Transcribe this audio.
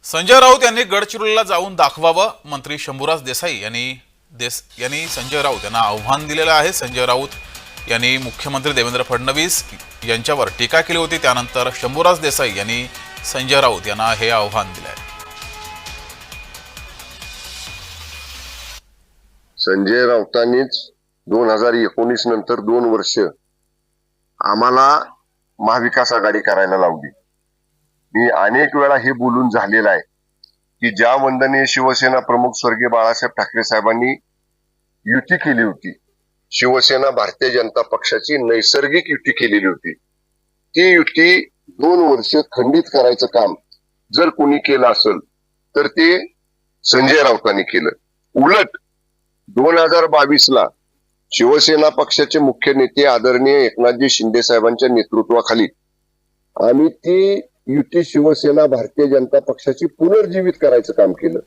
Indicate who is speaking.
Speaker 1: संजय राऊत यांनी गडचिरोलीला जाऊन दाखवावं. मंत्री शंभूराज देसाई यांनी संजय राऊत यांना आव्हान दिलेलं आहे. संजय राऊत यांनी मुख्यमंत्री देवेंद्र फडणवीस यांच्यावर टीका केली होती. त्यानंतर शंभूराज देसाई यांनी संजय राऊत यांना हे आव्हान दिले आहे.
Speaker 2: संजय राऊतांनीच 2019 नंतर 2 वर्ष आम्हाला महाविकास आघाडी करायला लावली. मी अनेक वेळा हे बोलून झालेलं आहे की ज्या वंदनीय शिवसेना प्रमुख स्वर्गीय बाळासाहेब ठाकरे साहेबांनी युती केली होती, शिवसेना भारतीय जनता पक्षाची नैसर्गिक युती केलेली होती, ती युती 2 वर्ष खंडित करायचं काम जर कोणी केलं असेल तर ते संजय राऊतांनी केलं. उलट 2022ला शिवसेना पक्षाचे मुख्य नेते आदरणीय एकनाथजी शिंदे साहेबांच्या नेतृत्वाखाली आम्ही ती युती शिवसेना भारतीय जनता पक्षाची पुनर्जीवित करायचं काम केलं.